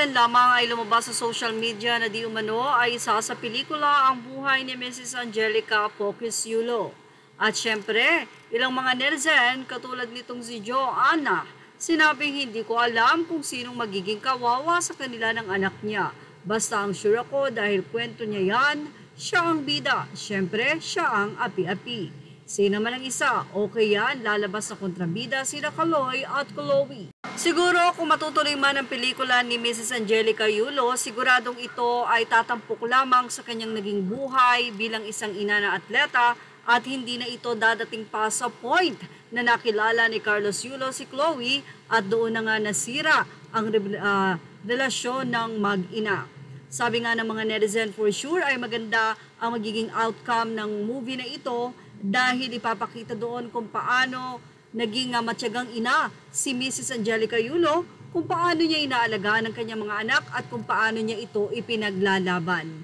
Kamakailan lamang ay lumabas sa social media na di umano ay isa sa pelikula ang buhay ni Mrs. Angelica Pocus Yulo. At syempre, ilang mga netizen katulad nitong si Joanna, sinabing hindi ko alam kung sinong magiging kawawa sa kanila ng anak niya. Basta ang sure ako dahil kwento niya yan, siya ang bida, syempre siya ang api-api. Sino man ang isa, okay yan, lalabas na kontrabida sina Kaloy at Chloe. Siguro kung matutuloy man ang pelikula ni Mrs. Angelica Yulo, siguradong ito ay tatampok lamang sa kanyang naging buhay bilang isang ina na atleta at hindi na ito dadating pa sa point na nakilala ni Carlos Yulo si Chloe at doon na nga nasira ang relasyon ng mag-ina. Sabi nga ng mga netizen, for sure ay maganda ang magiging outcome ng movie na ito dahil ipapakita doon kung paano naging matyagang ina si Mrs. Angelica Yulo, kung paano niya inaalagaan ang kanyang mga anak at kung paano niya ito ipinaglalaban.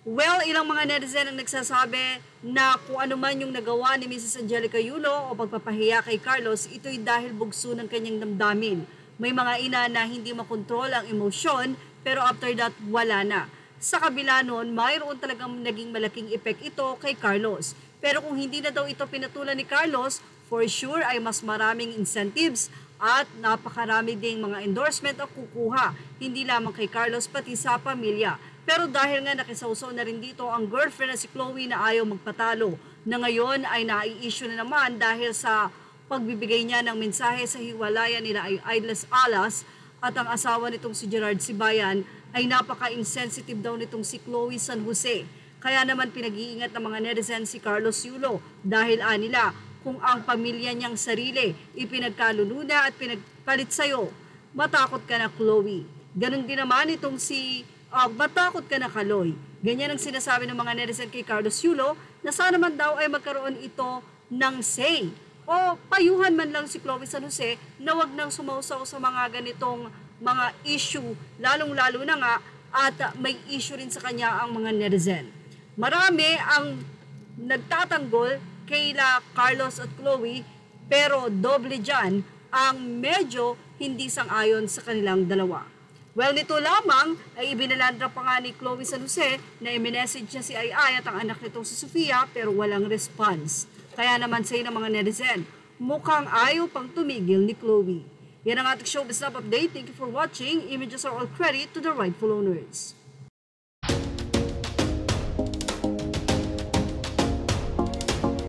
Well, ilang mga netizen ang nagsasabi na kung ano man yung nagawa ni Mrs. Angelica Yulo o pagpapahiya kay Carlos, ito'y dahil bugso ng kanyang damdamin. May mga ina na hindi makontrol ang emosyon pero after that wala na. Sa kabila nun, mayroon talagang naging malaking effect ito kay Carlos. Pero kung hindi na daw ito pinatulan ni Carlos, for sure ay mas maraming incentives at napakarami ding mga endorsement ang kukuha. Hindi lamang kay Carlos pati sa pamilya. Pero dahil nga nakisawsaw na rin dito ang girlfriend na si Chloe na ayaw magpatalo, na ngayon ay nai-issue na naman dahil sa pagbibigay niya ng mensahe sa hiwalayan nila ay Idles Alas at ang asawa nitong si Gerard Sibayan ay napaka-insensitive daw nitong si Chloe San Jose. Kaya naman pinag-iingat ng mga netizen si Carlos Yulo dahil anila kung ang pamilya niyang sarili ipinagkaluluna at pinagpalit sa'yo, matakot ka na Chloe. Ganon din naman itong si matakot ka na Kaloy. Ganyan ang sinasabi ng mga netizen kay Carlos Yulo na sana man daw ay magkaroon ito ng say o payuhan man lang si Chloe San Jose na wag nang sumausaw sa mga ganitong mga issue, lalong-lalo na nga at may issue rin sa kanya ang mga netizen. Marami ang nagtatanggol kayla Carlos at Chloe pero doble dyan ang medyo hindi sang-ayon sa kanilang dalawa. Well, nito lamang ay ibinalandra pa nga ni Chloe San Jose na i-message niya si Ai at ang anak nitong si Sofia pero walang response. Kaya naman say ng mga netizen, mukhang ayaw pang tumigil ni Chloe. Yan ang ating showbiz update. Thank you for watching. Images are all credit to the rightful owners.